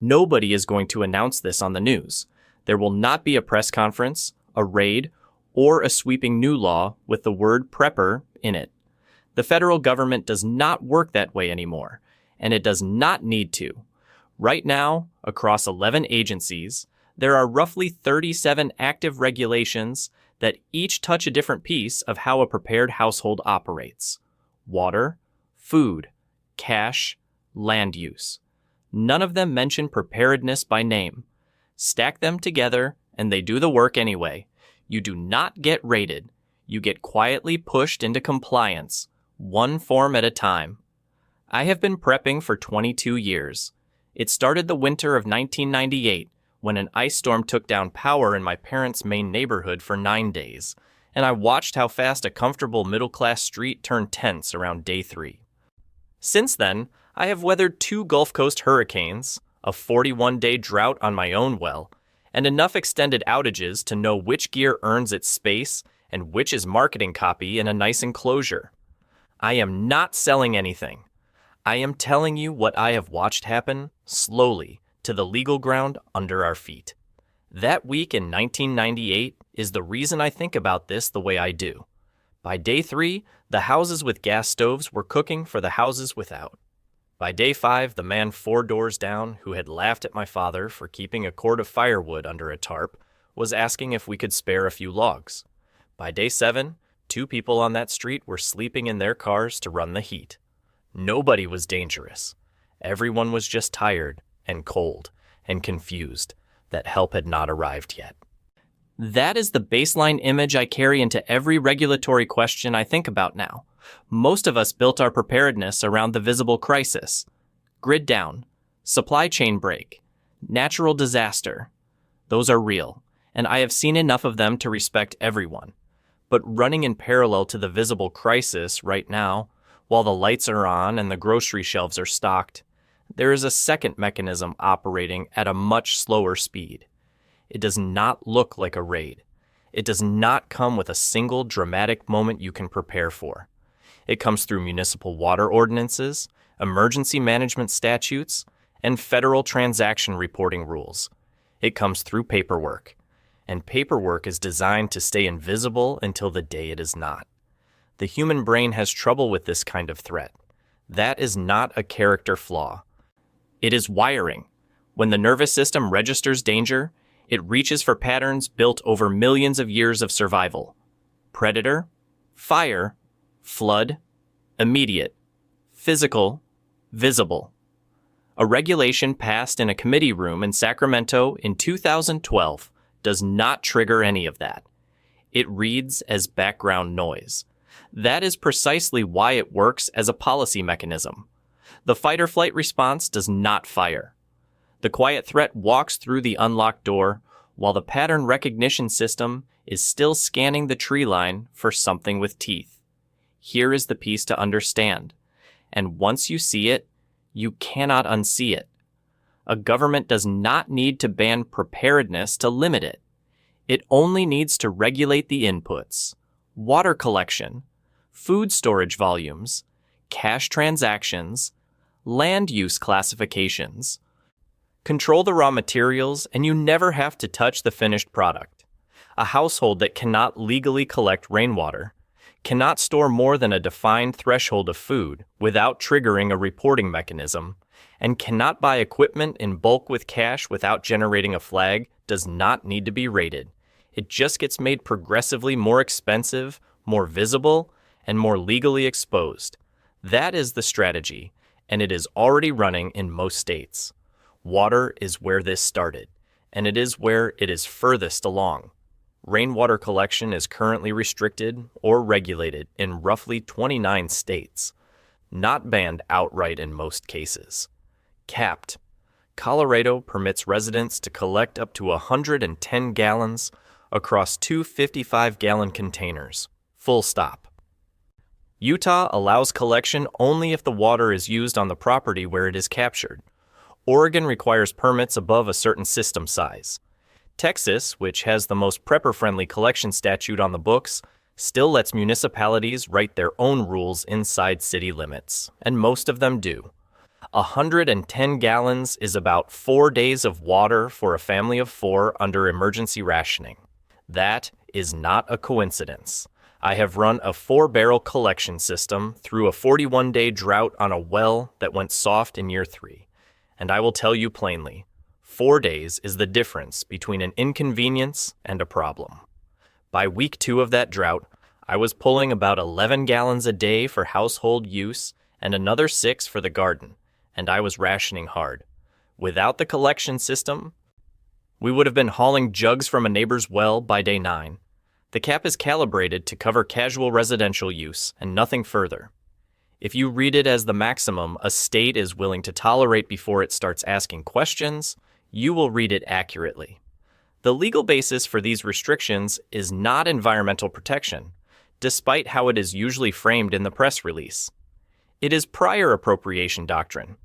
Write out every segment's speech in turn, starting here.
Nobody is going to announce this on the news. There will not be a press conference, a raid, or a sweeping new law with the word prepper in it. The federal government does not work that way anymore, and it does not need to. Right now, across 11 agencies, there are roughly 37 active regulations that each touch a different piece of how a prepared household operates: water, food, cash, land use. None of them mention preparedness by name. Stack them together, and they do the work anyway. You do not get rated. You get quietly pushed into compliance, one form at a time. I have been prepping for 22 years. It started the winter of 1998, when an ice storm took down power in my parents' main neighborhood for 9 days, and I watched how fast a comfortable middle-class street turned tense around day 3. Since then, I have weathered 2 Gulf Coast hurricanes, a 41-day drought on my own well, and enough extended outages to know which gear earns its space and which is marketing copy in a nice enclosure. I am not selling anything. I am telling you what I have watched happen, slowly, to the legal ground under our feet. That week in 1998 is the reason I think about this the way I do. By day 3, the houses with gas stoves were cooking for the houses without. By day 5, the man 4 doors down, who had laughed at my father for keeping a cord of firewood under a tarp, was asking if we could spare a few logs. By day 7, 2 people on that street were sleeping in their cars to run the heat. Nobody was dangerous. Everyone was just tired and cold and confused that help had not arrived yet. That is the baseline image I carry into every regulatory question I think about now. Most of us built our preparedness around the visible crisis: grid down, supply chain break, natural disaster. Those are real, and I have seen enough of them to respect everyone. But running in parallel to the visible crisis right now, while the lights are on and the grocery shelves are stocked, there is a second mechanism operating at a much slower speed. It does not look like a raid. It does not come with a single dramatic moment you can prepare for. It comes through municipal water ordinances, emergency management statutes, and federal transaction reporting rules. It comes through paperwork, and paperwork is designed to stay invisible until the day it is not. The human brain has trouble with this kind of threat. That is not a character flaw. It is wiring. When the nervous system registers danger, it reaches for patterns built over millions of years of survival. Predator, fire, flood, immediate, physical, visible. A regulation passed in a committee room in Sacramento in 2012 does not trigger any of that. It reads as background noise. That is precisely why it works as a policy mechanism. The fight-or-flight response does not fire. The quiet threat walks through the unlocked door, while the pattern recognition system is still scanning the tree line for something with teeth. Here is the piece to understand, and once you see it, you cannot unsee it. A government does not need to ban preparedness to limit it. It only needs to regulate the inputs: water collection, food storage volumes, cash transactions, land use classifications. Control the raw materials, and you never have to touch the finished product. A household that cannot legally collect rainwater cannot store more than a defined threshold of food without triggering a reporting mechanism, and cannot buy equipment in bulk with cash without generating a flag does not need to be rated. It just gets made progressively more expensive, more visible, and more legally exposed. That is the strategy, and it is already running in most states. Water is where this started, and it is where it is furthest along. Rainwater collection is currently restricted or regulated in roughly 29 states, not banned outright in most cases. Capped. Colorado permits residents to collect up to 110 gallons across 2 55-gallon containers. Full stop. Utah allows collection only if the water is used on the property where it is captured. Oregon requires permits above a certain system size. Texas, which has the most prepper-friendly collection statute on the books, still lets municipalities write their own rules inside city limits, and most of them do. 110 gallons is about 4 days of water for a family of 4 under emergency rationing. That is not a coincidence. I have run a 4-barrel collection system through a 41-day drought on a well that went soft in year 3. And I will tell you plainly, 4 days is the difference between an inconvenience and a problem. By week 2 of that drought, I was pulling about 11 gallons a day for household use and another 6 for the garden, and I was rationing hard. Without the collection system, we would have been hauling jugs from a neighbor's well by day 9. The cap is calibrated to cover casual residential use and nothing further. If you read it as the maximum a state is willing to tolerate before it starts asking questions, you will read it accurately. The legal basis for these restrictions is not environmental protection, despite how it is usually framed in the press release. It is prior appropriation doctrine,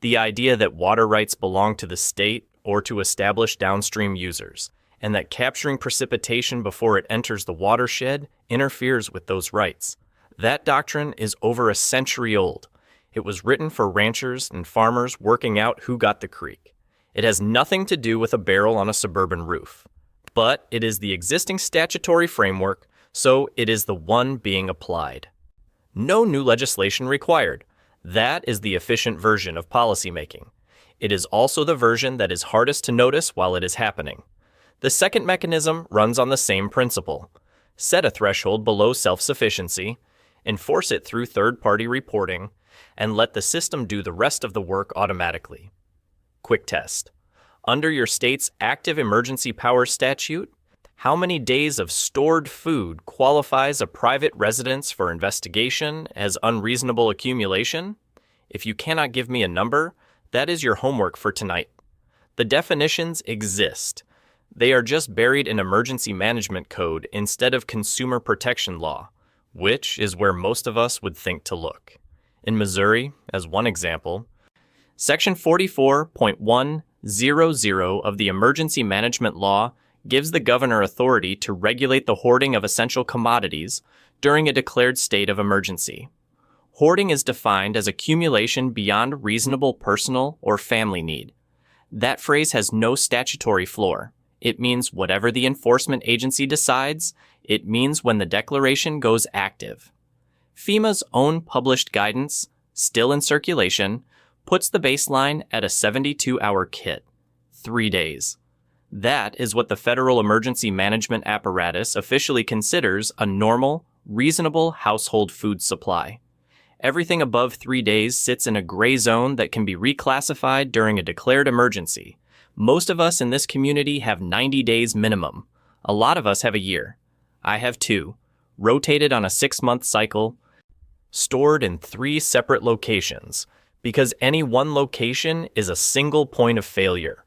the idea that water rights belong to the state or to established downstream users, and that capturing precipitation before it enters the watershed interferes with those rights. That doctrine is over a century old. It was written for ranchers and farmers working out who got the creek. It has nothing to do with a barrel on a suburban roof. But it is the existing statutory framework, so it is the one being applied. No new legislation required. That is the efficient version of policymaking. It is also the version that is hardest to notice while it is happening. The second mechanism runs on the same principle. Set a threshold below self-sufficiency, enforce it through third-party reporting, and let the system do the rest of the work automatically. Quick test. Under your state's active emergency powers statute, how many days of stored food qualifies a private residence for investigation as unreasonable accumulation? If you cannot give me a number, that is your homework for tonight. The definitions exist. They are just buried in emergency management code instead of consumer protection law, which is where most of us would think to look. In Missouri, as one example, Section 44.100 of the Emergency Management Law gives the governor authority to regulate the hoarding of essential commodities during a declared state of emergency. Hoarding is defined as accumulation beyond reasonable personal or family need. That phrase has no statutory floor. It means whatever the enforcement agency decides, it means when the declaration goes active. FEMA's own published guidance, still in circulation, puts the baseline at a 72-hour kit, 3 days. That is what the federal emergency management apparatus officially considers a normal, reasonable household food supply. Everything above 3 days sits in a gray zone that can be reclassified during a declared emergency. Most of us in this community have 90 days minimum. A lot of us have a year. I have 2, rotated on a 6-month cycle, stored in 3 separate locations, because any one location is a single point of failure.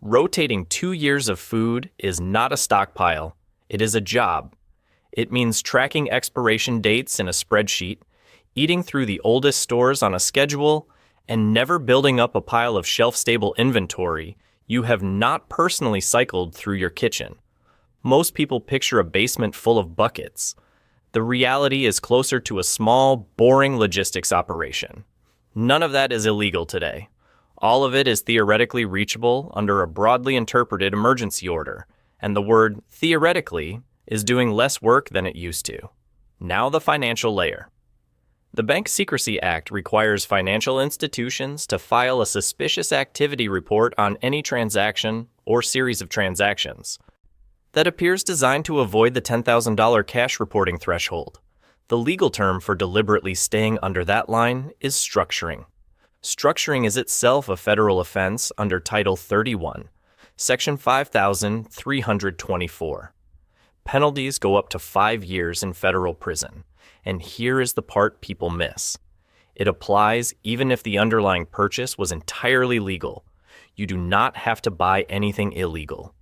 Rotating 2 years of food is not a stockpile. It is a job. It means tracking expiration dates in a spreadsheet, eating through the oldest stores on a schedule, and never building up a pile of shelf-stable inventory you have not personally cycled through your kitchen. Most people picture a basement full of buckets. The reality is closer to a small, boring logistics operation. None of that is illegal today. All of it is theoretically reachable under a broadly interpreted emergency order, and the word theoretically is doing less work than it used to. Now the financial layer. The Bank Secrecy Act requires financial institutions to file a suspicious activity report on any transaction or series of transactions. That appears designed to avoid the $10,000 cash reporting threshold. The legal term for deliberately staying under that line is structuring. Structuring is itself a federal offense under Title 31, Section 5324. Penalties go up to 5 years in federal prison. And here is the part people miss. It applies even if the underlying purchase was entirely legal. You do not have to buy anything illegal.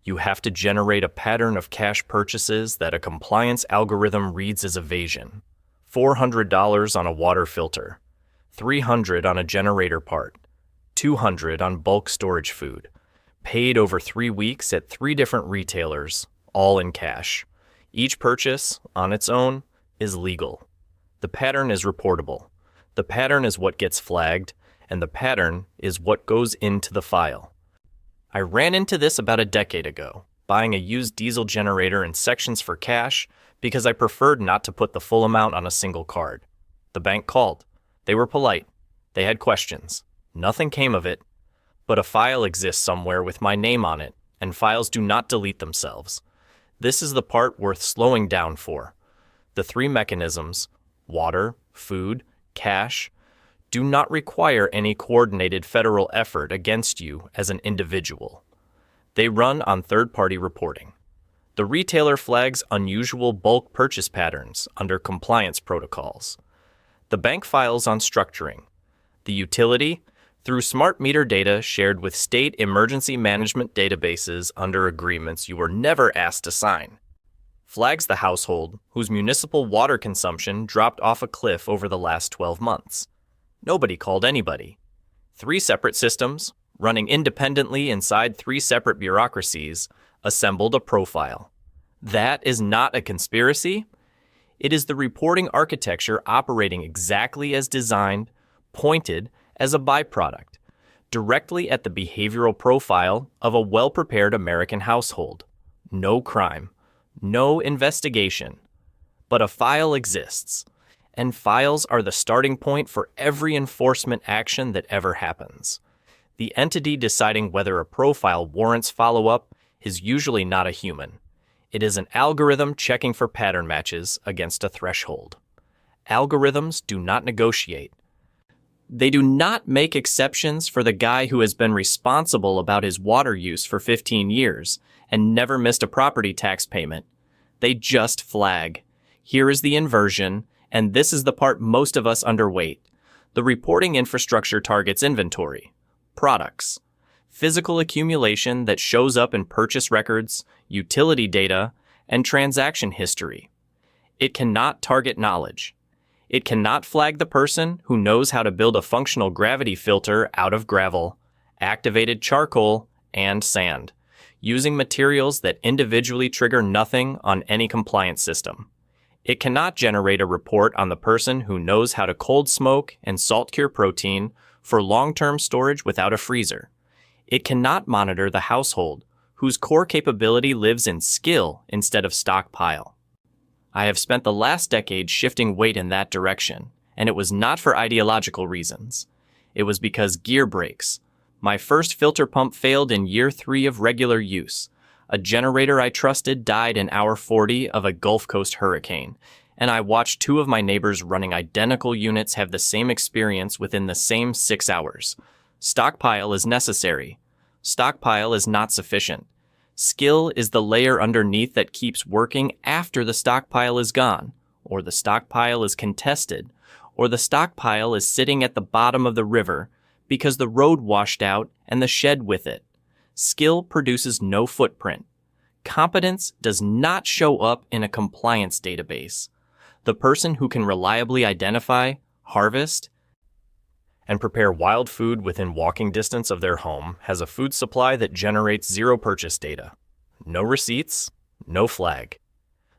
You have to generate a pattern of cash purchases that a compliance algorithm reads as evasion. $400 on a water filter, $300 on a generator part, $200 on bulk storage food, paid over 3 weeks at 3 different retailers, all in cash. Each purchase, on its own, is legal. The pattern is reportable. The pattern is what gets flagged, and the pattern is what goes into the file. I ran into this about a decade ago, buying a used diesel generator in sections for cash because I preferred not to put the full amount on a single card. The bank called. They were polite. They had questions. Nothing came of it, but a file exists somewhere with my name on it, and files do not delete themselves. This is the part worth slowing down for. The three mechanisms, water, food, cash, do not require any coordinated federal effort against you as an individual. They run on third-party reporting. The retailer flags unusual bulk purchase patterns under compliance protocols. The bank files on structuring. The utility, through smart meter data shared with state emergency management databases under agreements you were never asked to sign, flags the household whose municipal water consumption dropped off a cliff over the last 12 months. Nobody called anybody. 3 separate systems, running independently inside 3 separate bureaucracies, assembled a profile. That is not a conspiracy. It is the reporting architecture operating exactly as designed, pointed as a byproduct, directly at the behavioral profile of a well-prepared American household. No crime, no investigation, but a file exists, and files are the starting point for every enforcement action that ever happens. The entity deciding whether a profile warrants follow-up is usually not a human. It is an algorithm checking for pattern matches against a threshold. Algorithms do not negotiate. They do not make exceptions for the guy who has been responsible about his water use for 15 years and never missed a property tax payment. They just flag. Here is the inversion, and this is the part most of us underweight. The reporting infrastructure targets inventory, products, physical accumulation that shows up in purchase records, utility data, and transaction history. It cannot target knowledge. It cannot flag the person who knows how to build a functional gravity filter out of gravel, activated charcoal, and sand, using materials that individually trigger nothing on any compliance system. It cannot generate a report on the person who knows how to cold smoke and salt cure protein for long-term storage without a freezer. It cannot monitor the household whose core capability lives in skill instead of stockpile. I have spent the last decade shifting weight in that direction, and it was not for ideological reasons. It was because gear breaks. My first filter pump failed in year 3 of regular use. A generator I trusted died in hour 40 of a Gulf Coast hurricane, and I watched 2 of my neighbors running identical units have the same experience within the same 6 hours. Stockpile is necessary. Stockpile is not sufficient. Skill is the layer underneath that keeps working after the stockpile is gone, or the stockpile is contested, or the stockpile is sitting at the bottom of the river because the road washed out and the shed with it. Skill produces no footprint. Competence does not show up in a compliance database. The person who can reliably identify, harvest, and prepare wild food within walking distance of their home has a food supply that generates 0 purchase data. No receipts, no flag.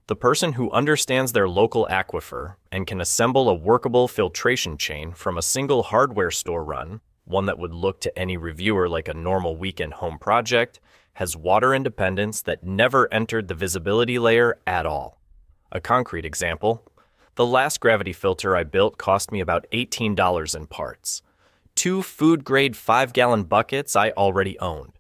The person who understands their local aquifer and can assemble a workable filtration chain from a single hardware store run, one that would look to any reviewer like a normal weekend home project, has water independence that never entered the visibility layer at all. A concrete example: the last gravity filter I built cost me about $18 in parts. 2 food-grade 5-gallon buckets I already owned,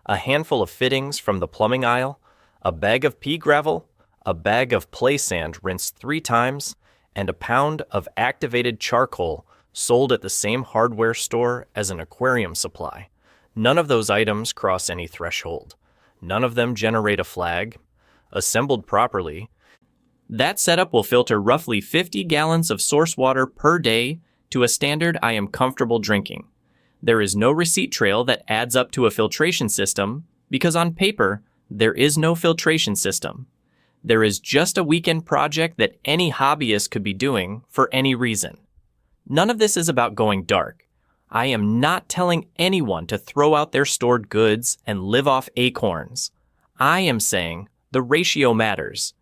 a handful of fittings from the plumbing aisle, a bag of pea gravel, a bag of play sand rinsed 3 times, and a pound of activated charcoal sold at the same hardware store as an aquarium supply. None of those items cross any threshold. None of them generate a flag. Assembled properly, that setup will filter roughly 50 gallons of source water per day to a standard I am comfortable drinking. There is no receipt trail that adds up to a filtration system because on paper, there is no filtration system. There is just a weekend project that any hobbyist could be doing for any reason. None of this is about going dark. I am not telling anyone to throw out their stored goods and live off acorns. I am saying the ratio matters.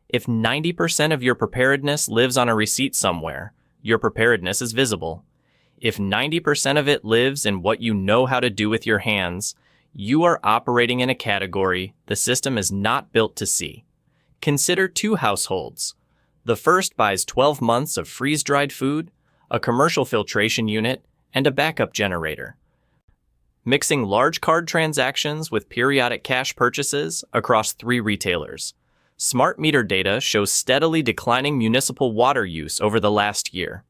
If 90% of your preparedness lives on a receipt somewhere, your preparedness is visible. If 90% of it lives in what you know how to do with your hands, you are operating in a category the system is not built to see. Consider two households. The first buys 12 months of freeze-dried food, a commercial filtration unit, and a backup generator. Mixing large card transactions with periodic cash purchases across 3 retailers. Smart meter data shows steadily declining municipal water use over the last year.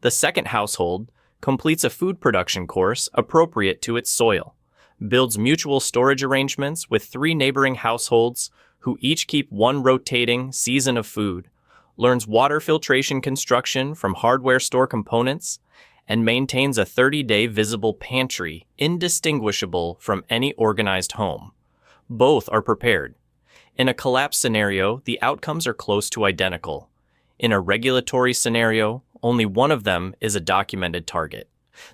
The second household completes a food production course appropriate to its soil, builds mutual storage arrangements with 3 neighboring households who each keep 1 rotating season of food, learns water filtration construction from hardware store components, and maintains a 30-day visible pantry indistinguishable from any organized home. Both are prepared. In a collapse scenario, the outcomes are close to identical. In a regulatory scenario, only one of them is a documented target.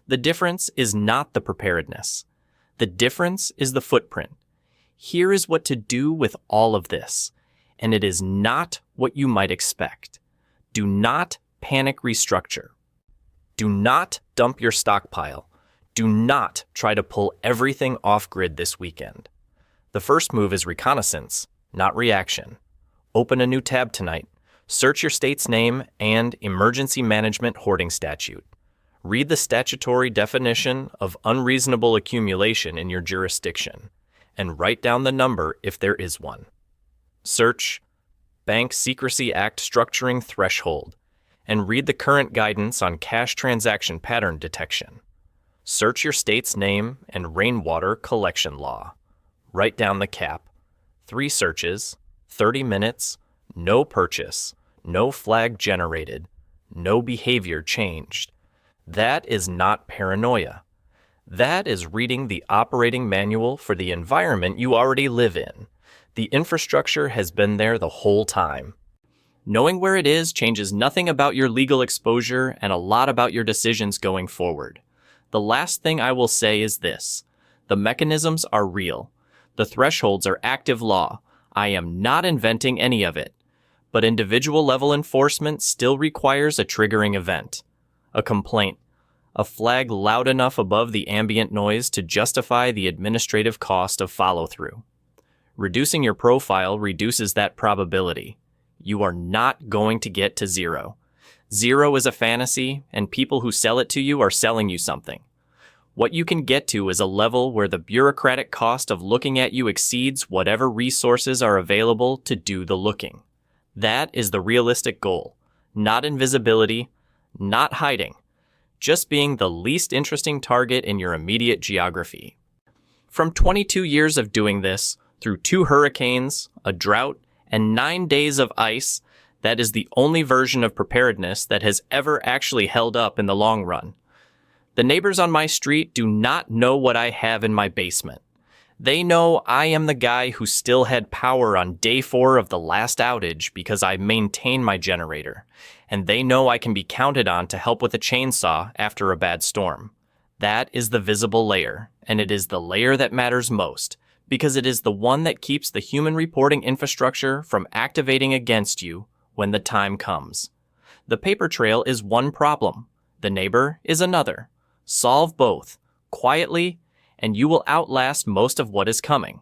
The difference is not the preparedness. The difference is the footprint. Here is what to do with all of this, and it is not what you might expect. Do not panic restructure. Do not dump your stockpile. Do not try to pull everything off-grid this weekend. The first move is reconnaissance, not reaction. Open a new tab tonight. Search your state's name and Emergency Management Hoarding Statute. Read the statutory definition of unreasonable accumulation in your jurisdiction, and write down the number if there is one. Search Bank Secrecy Act Structuring Threshold, and read the current guidance on cash transaction pattern detection. Search your state's name and rainwater collection law. Write down the cap. 3 searches, 30 minutes, no purchase, no flag generated, no behavior changed. That is not paranoia. That is reading the operating manual for the environment you already live in. The infrastructure has been there the whole time. Knowing where it is changes nothing about your legal exposure and a lot about your decisions going forward. The last thing I will say is this. The mechanisms are real. The thresholds are active law. I am not inventing any of it. But individual-level enforcement still requires a triggering event. A complaint. A flag loud enough above the ambient noise to justify the administrative cost of follow-through. Reducing your profile reduces that probability. You are not going to get to 0. 0 is a fantasy, and people who sell it to you are selling you something. What you can get to is a level where the bureaucratic cost of looking at you exceeds whatever resources are available to do the looking. That is the realistic goal. Not invisibility, not hiding, just being the least interesting target in your immediate geography. From 22 years of doing this, through 2 hurricanes, a drought, and 9 days of ice, that is the only version of preparedness that has ever actually held up in the long run. The neighbors on my street do not know what I have in my basement. They know I am the guy who still had power on day 4 of the last outage because I maintain my generator, and they know I can be counted on to help with a chainsaw after a bad storm. That is the visible layer, and it is the layer that matters most, because it is the one that keeps the human reporting infrastructure from activating against you when the time comes. The paper trail is one problem. The neighbor is another. Solve both, quietly, and you will outlast most of what is coming.